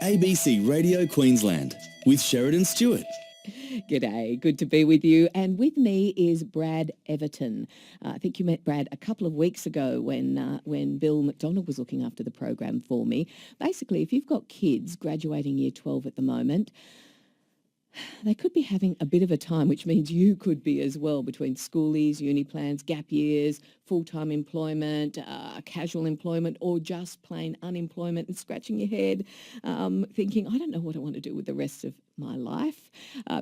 ABC Radio Queensland with Sheridan Stewart. G'day, good to be with you. And with me is Brad Everton. I think you met Brad a couple of weeks ago when Bill McDonald was looking after the program for me. Basically, if you've got kids graduating year 12 at the moment, they could be having a bit of a time, which means you could be as well, between schoolies, uni plans, gap years, full-time employment, casual employment, or just plain unemployment and scratching your head, thinking, I don't know what I want to do with the rest of my life.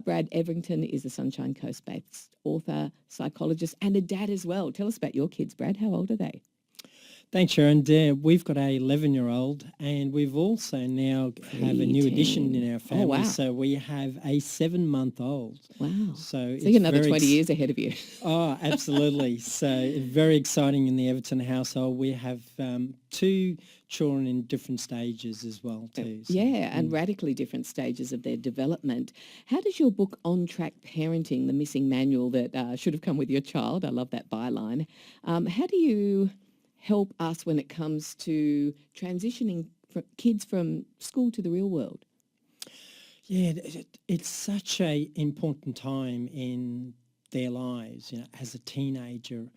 Brad Everton is a Sunshine Coast-based author, psychologist, and a dad as well. Tell us about your kids, Brad. How old are they? Thanks, Sharon. We've got a 11-year-old, and we've also now have a new addition in our family. Oh, wow. So we have a 7-month-old. Wow. So you're another 20 years ahead of you. Oh, absolutely. So very exciting in the Everton household. We have 2 children in different stages as well too. So, yeah, and radically different stages of their development. How does your book On Track Parenting, the missing manual that should have come with your child, I love that byline, how do you help us when it comes to transitioning kids from school to the real world? Yeah, it's such an important time in their lives, as a teenager,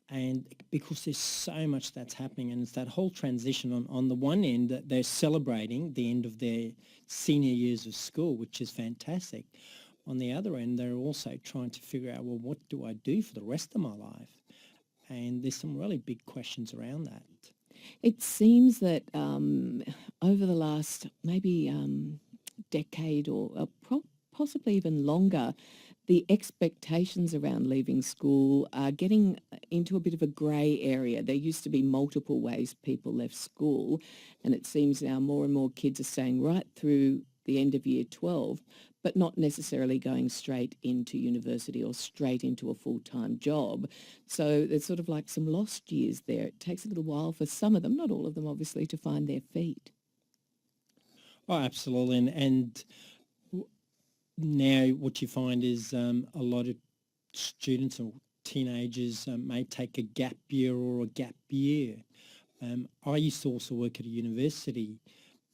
and because there's so much that's happening, and it's that whole transition on the one end that they're celebrating the end of their senior years of school, which is fantastic. On the other end, they're also trying to figure out, well, what do I do for the rest of my life? And there's some really big questions around that. It seems that over the last maybe decade or possibly even longer, the expectations around leaving school are getting into a bit of a grey area. There used to be multiple ways people left school, and it seems now more and more kids are staying right through the end of year 12, but not necessarily going straight into university or straight into a full-time job. So there's sort of like some lost years there. It takes a little while for some of them, not all of them obviously, to find their feet. Oh, absolutely. And now what you find is a lot of students or teenagers may take a gap year or a gap year. I used to also work at a university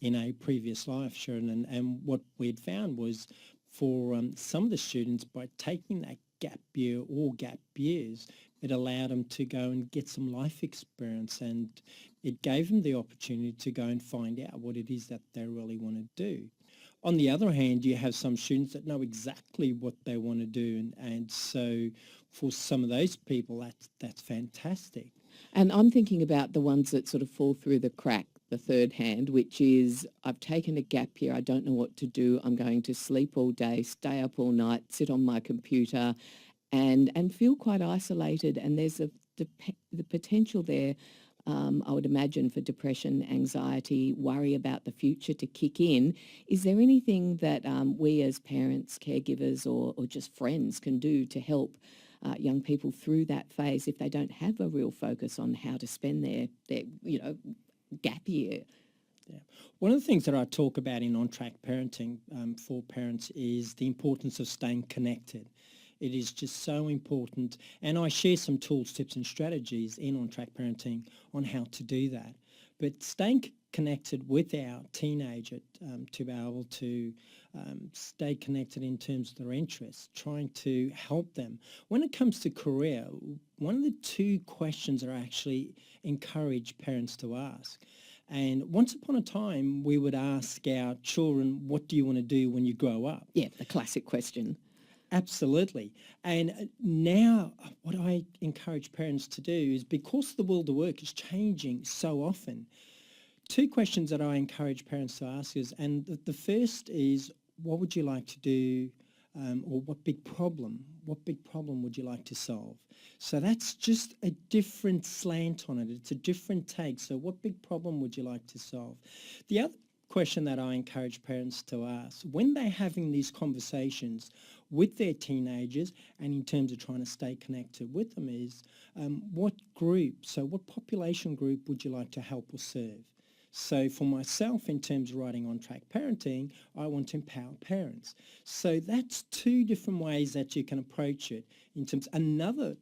in a previous life, Sharon, and what we'd found was for some of the students, by taking that gap year or gap years, it allowed them to go and get some life experience, and it gave them the opportunity to go and find out what it is that they really want to do. On the other hand, you have some students that know exactly what they want to do, and so for some of those people, that's fantastic. And I'm thinking about the ones that sort of fall through the crack, the third hand, which is I've taken a gap year, I don't know what to do, I'm going to sleep all day, stay up all night, sit on my computer and feel quite isolated. And there's the potential there, I would imagine, for depression, anxiety, worry about the future to kick in. Is there anything that we as parents, caregivers or just friends can do to help young people through that phase if they don't have a real focus on how to spend their gap year? Yeah. One of the things that I talk about in On-Track Parenting for parents is the importance of staying connected. It is just so important, and I share some tools, tips and strategies in On-Track Parenting on how to do that. But staying connected with our teenager to be able to stay connected in terms of their interests, trying to help them. When it comes to career, one of the 2 questions that I actually encourage parents to ask, and once upon a time we would ask our children, what do you want to do when you grow up? Yeah, the classic question. Absolutely. And now what I encourage parents to do is, because the world of work is changing so often, 2 questions that I encourage parents to ask is, and the first is, what would you like to do, or what big problem would you like to solve? So that's just a different slant on it. It's a different take. So what big problem would you like to solve? The other question that I encourage parents to ask when they're having these conversations with their teenagers and in terms of trying to stay connected with them is, what population group would you like to help or serve? So for myself, in terms of writing On-Track Parenting, I want to empower parents. So that's 2 different ways that you can approach it. In terms, another,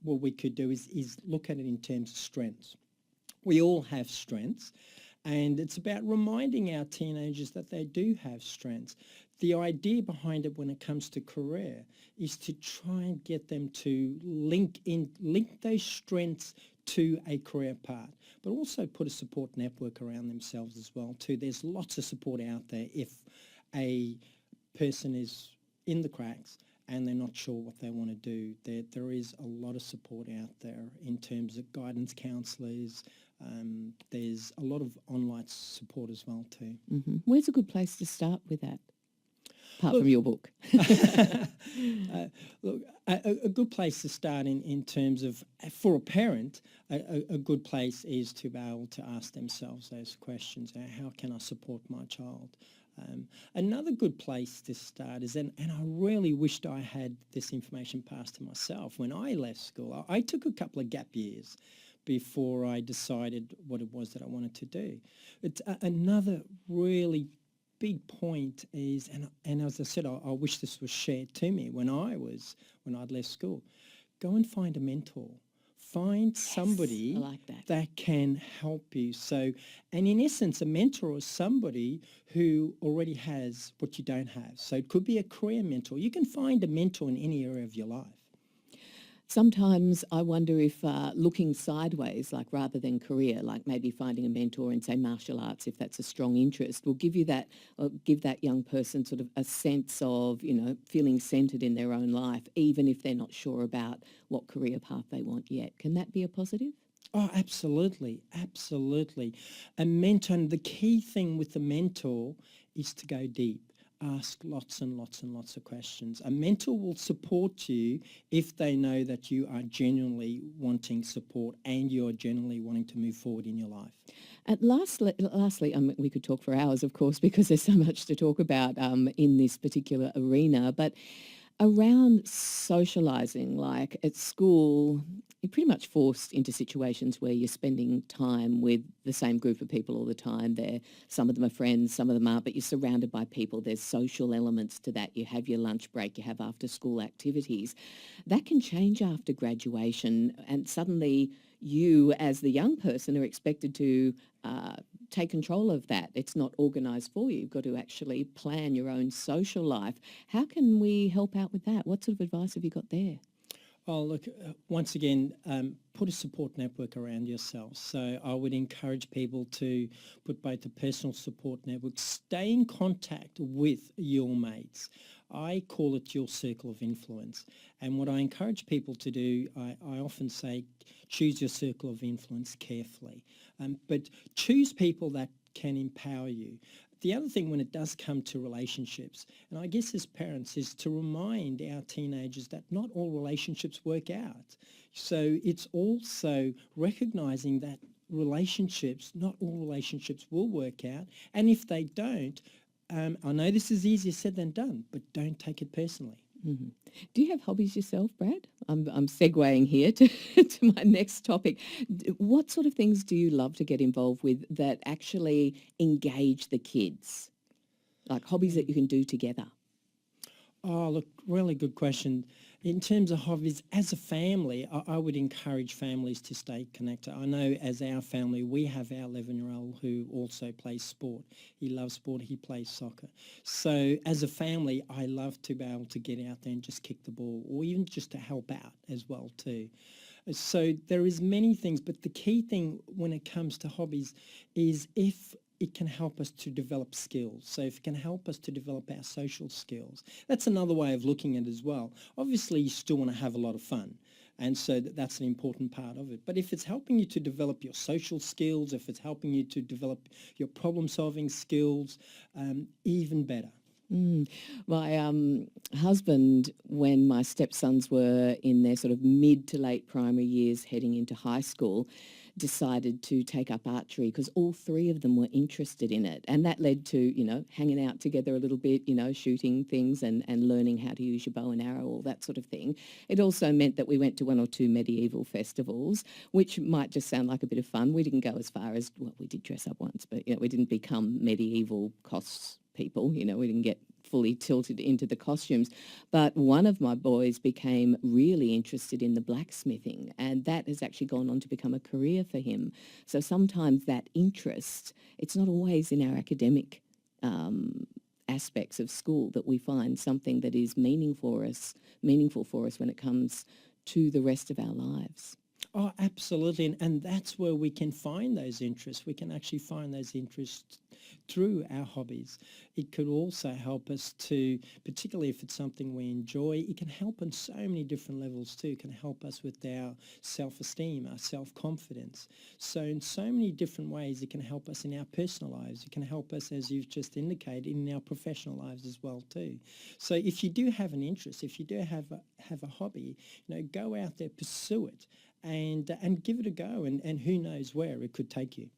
what we could do is look at it in terms of strengths. We all have strengths, And it's about reminding our teenagers that they do have strengths. The idea behind it when it comes to career is to try and get them to link those strengths to a career path, but also put a support network around themselves as well too. There's lots of support out there if a person is in the cracks and they're not sure what they want to do. There is a lot of support out there in terms of guidance counsellors. There's a lot of online support as well too. Where's a good place to start with that, apart from your book? Look, a good place to start in terms of, for a parent, a good place is to be able to ask themselves those questions. How can I support my child? Another good place to start is, and I really wished I had this information passed to myself when I left school. I took a couple of gap years before I decided what it was that I wanted to do. It's another really big point is, and as I said, I wish this was shared to me when I'd left school. Go and find a mentor. Find somebody I like that can help you. So, and in essence, a mentor is somebody who already has what you don't have. So it could be a career mentor. You can find a mentor in any area of your life. Sometimes I wonder if looking sideways, like rather than career, like maybe finding a mentor in, say, martial arts, if that's a strong interest, will give that young person sort of a sense of, feeling centred in their own life, even if they're not sure about what career path they want yet. Can that be a positive? Oh, absolutely, absolutely. A mentor, and the key thing with the mentor is to go deep. Ask lots and lots and lots of questions. A mentor will support you if they know that you are genuinely wanting support and you're genuinely wanting to move forward in your life. And lastly, we could talk for hours, of course, because there's so much to talk about in this particular arena, but around socialising, like at school, you're pretty much forced into situations where you're spending time with the same group of people all the time. Some of them are friends, some of them aren't, but you're surrounded by people. There's social elements to that. You have your lunch break, you have after school activities. That can change after graduation, and suddenly you as the young person are expected to take control of that. It's not organised for you. You've got to actually plan your own social life. How can we help out with that? What sort of advice have you got there? Oh, look, once again, put a support network around yourself. So I would encourage people to put both a personal support network, stay in contact with your mates. I call it your circle of influence. And what I encourage people to do, I often say, choose your circle of influence carefully. But choose people that can empower you. The other thing when it does come to relationships, and I guess as parents, is to remind our teenagers that not all relationships work out. So it's also recognising that not all relationships will work out. And if they don't, I know this is easier said than done, but don't take it personally. Mm-hmm. Do you have hobbies yourself, Brad? I'm segueing here to my next topic. What sort of things do you love to get involved with that actually engage the kids? Like hobbies that you can do together? Oh, look, really good question. In terms of hobbies, as a family, I would encourage families to stay connected. I know as our family, we have our 11-year-old who also plays sport. He loves sport, he plays soccer. So as a family, I love to be able to get out there and just kick the ball, or even just to help out as well too. So there is many things, but the key thing when it comes to hobbies is if it can help us to develop skills. So if it can help us to develop our social skills, that's another way of looking at it as well. Obviously, you still want to have a lot of fun, and so that's an important part of it. But if it's helping you to develop your social skills, if it's helping you to develop your problem-solving skills, even better. My husband, when my stepsons were in their sort of mid to late primary years heading into high school, decided to take up archery because all three of them were interested in it. And that led to, hanging out together a little bit, shooting things and learning how to use your bow and arrow, all that sort of thing. It also meant that we went to one or two medieval festivals, which might just sound like a bit of fun. We didn't go as far as, well, we did dress up once, but we didn't become medieval costs people. We didn't get fully tilted into the costumes. But one of my boys became really interested in the blacksmithing, and that has actually gone on to become a career for him. So sometimes that interest, it's not always in our academic aspects of school that we find something that is meaningful for us when it comes to the rest of our lives. Oh, absolutely. And that's where we can find those interests. We can actually find those interests through our hobbies. It could also help us to, particularly if it's something we enjoy, it can help on so many different levels too. It can help us with our self-esteem, our self-confidence. So in so many different ways, it can help us in our personal lives. It can help us, as you've just indicated, in our professional lives as well too. So if you do have an interest, if you do have a hobby, go out there, pursue it, and give it a go, and who knows where it could take you.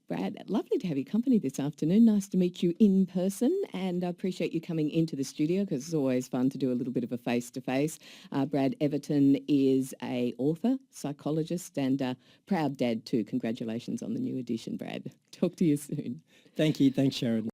Brad, lovely to have your company this afternoon. Nice to meet you in person, and I appreciate you coming into the studio because it's always fun to do a little bit of a face-to-face. Brad Everton is a author, psychologist, and a proud dad too. Congratulations on the new edition, Brad. Talk to you soon. Thank you. Thanks, Sharon.